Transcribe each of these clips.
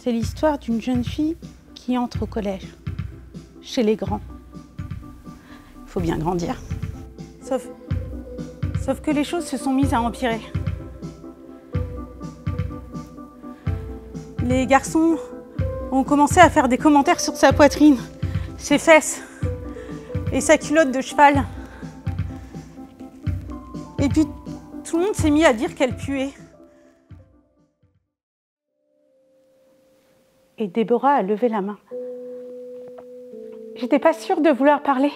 C'est l'histoire d'une jeune fille qui entre au collège, chez les grands. Il faut bien grandir. Sauf que les choses se sont mises à empirer. Les garçons ont commencé à faire des commentaires sur sa poitrine, ses fesses et sa culotte de cheval. Et puis tout le monde s'est mis à dire qu'elle puait. Et Déborah a levé la main. J'étais pas sûre de vouloir parler.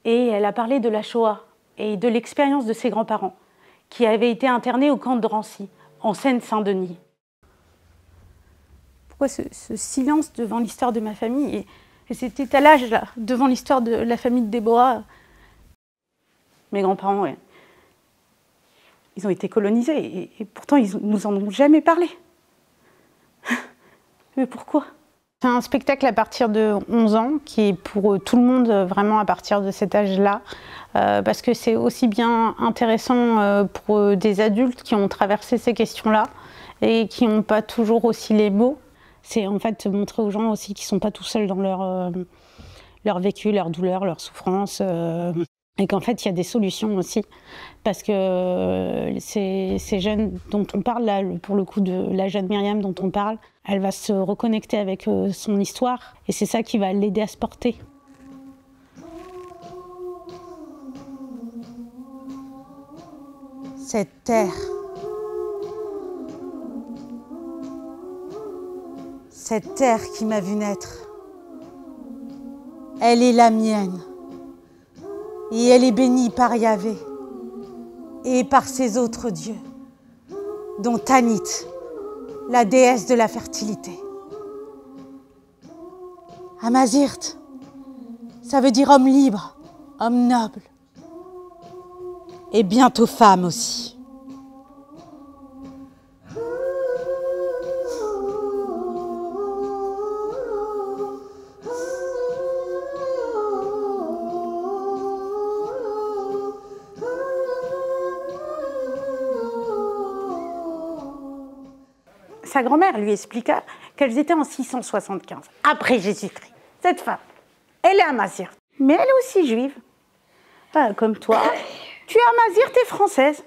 Et elle a parlé de la Shoah et de l'expérience de ses grands-parents, qui avaient été internés au camp de Drancy, en Seine-Saint-Denis. Pourquoi ce silence devant l'histoire de ma famille et cet étalage là, devant l'histoire de la famille de Déborah? Mes grands-parents, ouais, ils ont été colonisés et pourtant ils nous en ont jamais parlé. Mais pourquoi? C'est un spectacle à partir de 11 ans qui est pour tout le monde vraiment à partir de cet âge-là, parce que c'est aussi bien intéressant pour des adultes qui ont traversé ces questions-là et qui n'ont pas toujours aussi les mots. C'est en fait montrer aux gens aussi qu'ils ne sont pas tout seuls dans leur vécu, leur douleur, leur souffrance, et qu'en fait il y a des solutions aussi. Parce que ces jeunes dont on parle, là, pour le coup de la jeune Myriam dont on parle, elle va se reconnecter avec son histoire et c'est ça qui va l'aider à se porter. Cette terre, qui m'a vu naître, elle est la mienne et elle est bénie par Yahvé et par ses autres dieux, dont Tanit, la déesse de la fertilité. Amazirt, ça veut dire homme libre, homme noble, et bientôt femme aussi. Sa grand-mère lui expliqua qu'elles étaient en 675, après Jésus-Christ. Cette femme, elle est Amazirt, mais elle est aussi juive. Ah, comme toi, tu es Amazirt et française.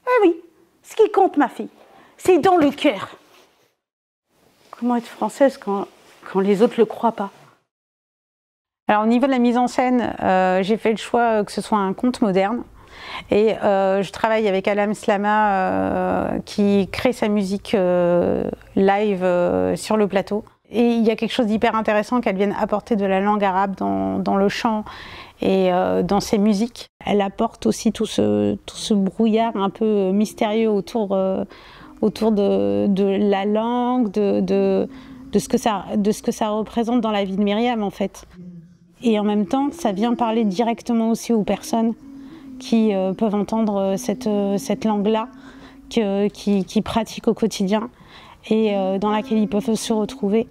Eh oui, ce qui compte, ma fille, c'est dans le cœur. Comment être française quand les autres ne le croient pas? Alors au niveau de la mise en scène, j'ai fait le choix que ce soit un conte moderne. Et je travaille avec Alam Slama qui crée sa musique live sur le plateau. Et il y a quelque chose d'hyper intéressant qu'elle vienne apporter de la langue arabe dans le chant et dans ses musiques. Elle apporte aussi tout ce brouillard un peu mystérieux autour de la langue, de ce que ça représente dans la vie de Myriam en fait. Et en même temps, ça vient parler directement aussi aux personnes qui peuvent entendre cette langue-là, qui pratiquent au quotidien et dans laquelle ils peuvent se retrouver.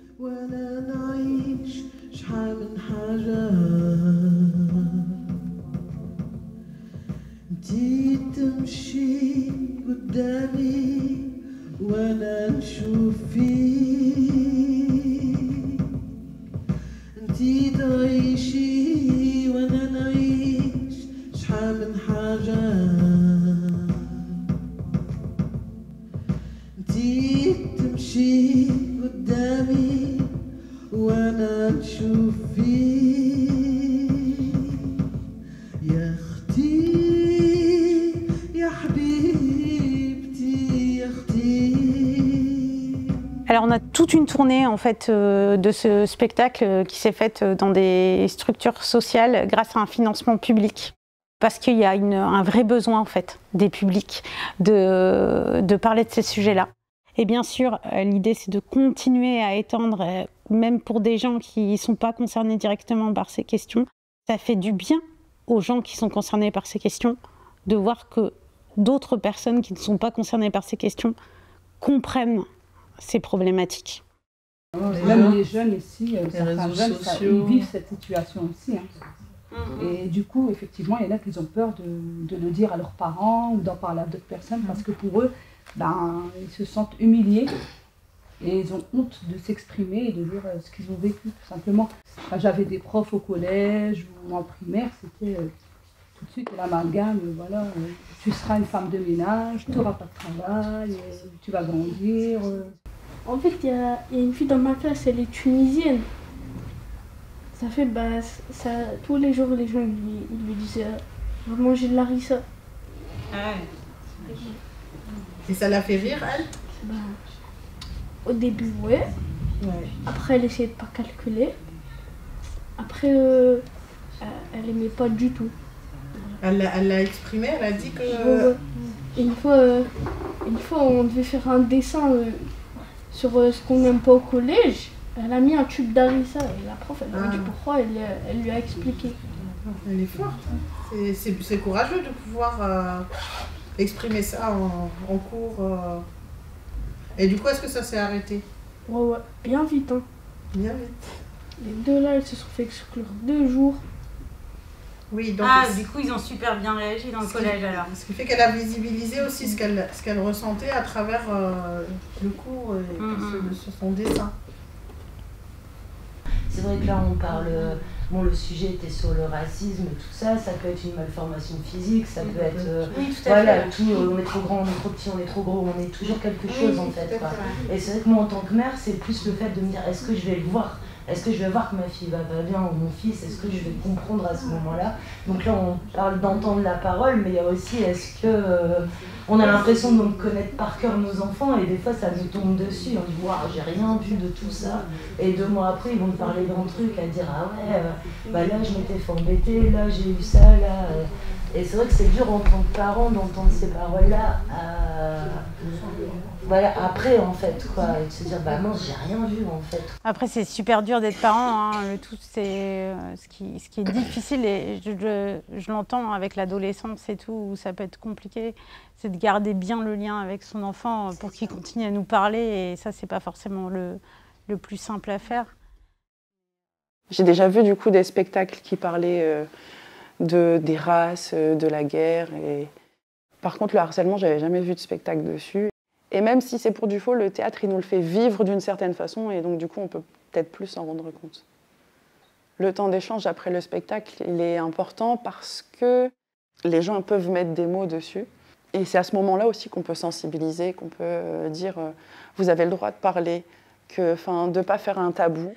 Alors on a toute une tournée en fait de ce spectacle qui s'est faite dans des structures sociales grâce à un financement public. Parce qu'il y a un vrai besoin en fait des publics de parler de ces sujets-là. Et bien sûr, l'idée c'est de continuer à étendre, même pour des gens qui ne sont pas concernés directement par ces questions. Ça fait du bien aux gens qui sont concernés par ces questions de voir que d'autres personnes qui ne sont pas concernées par ces questions comprennent ces problématiques. Même les jeunes ici, certains jeunes, ils vivent cette situation aussi. Hein. Et du coup, effectivement, il y en a qui ont peur de le dire à leurs parents ou d'en parler à d'autres personnes parce que pour eux, ils se sentent humiliés Et ils ont honte de s'exprimer et de dire ce qu'ils ont vécu, tout simplement. Quand j'avais des profs au collège ou en primaire, c'était tout de suite l'amalgame, voilà, tu seras une femme de ménage, tu n'auras pas de travail, tu vas grandir. En fait, il y a une fille dans ma classe, elle est tunisienne. Ça fait, tous les jours, les gens ils lui disent va manger de l'harissa. Et ça l'a fait rire, elle? Au début, ouais. Après, elle essayait de pas calculer. Après, elle aimait pas du tout. Elle l'a exprimé, elle a dit que... Ouais. Une fois, on devait faire un dessin sur ce qu'on n'aime pas au collège. Elle a mis un tube d'harissa et la prof, elle a dit pourquoi, elle lui a expliqué. Elle est forte. C'est courageux de pouvoir exprimer ça en cours. Et du coup, est-ce que ça s'est arrêté? Ouais, bien vite. Hein. Bien vite. Les deux là, elles se sont fait exclure 2 jours. Oui, donc du coup, ils ont super bien réagi dans le collège alors. Ce qui fait qu'elle a visibilisé aussi ce qu'elle ressentait à travers le cours et son dessin. C'est vrai que là, on parle... Bon, le sujet était sur le racisme, tout ça. Ça peut être une malformation physique, ça peut être... Oui, tout à fait. On est trop grand, on est trop petit, on est trop gros, on est toujours quelque chose en fait. Quoi. Et c'est vrai que moi, en tant que mère, c'est plus le fait de me dire, est-ce que je vais le voir? Est-ce que je vais voir que ma fille va pas bien ou mon fils? Est-ce que je vais comprendre à ce moment-là? Donc là, on parle d'entendre la parole, mais il y a aussi, est-ce que on a l'impression de connaître par cœur nos enfants et des fois, ça nous tombe dessus. On dit, waouh, j'ai rien vu de tout ça. Et 2 mois après, ils vont te parler d'un truc, à dire, ah ouais, là, je m'étais fait embêter, là, j'ai eu ça, là. Et c'est vrai que c'est dur en tant que parent d'entendre ces paroles-là. Voilà, après en fait, quoi, et de se dire bah non, j'ai rien vu en fait. Après, c'est super dur d'être parent, hein. Le tout, c'est ce qui est difficile, et je l'entends avec l'adolescence et tout, où ça peut être compliqué, c'est de garder bien le lien avec son enfant pour qu'il continue à nous parler, et ça, c'est pas forcément le plus simple à faire. J'ai déjà vu du coup des spectacles qui parlaient des races, de la guerre. Et... Par contre, le harcèlement, j'avais jamais vu de spectacle dessus. Et même si c'est pour du faux, le théâtre, il nous le fait vivre d'une certaine façon, et donc du coup, on peut peut-être plus s'en rendre compte. Le temps d'échange après le spectacle, il est important parce que les gens peuvent mettre des mots dessus. Et c'est à ce moment-là aussi qu'on peut sensibiliser, qu'on peut dire vous avez le droit de parler, de ne pas faire un tabou.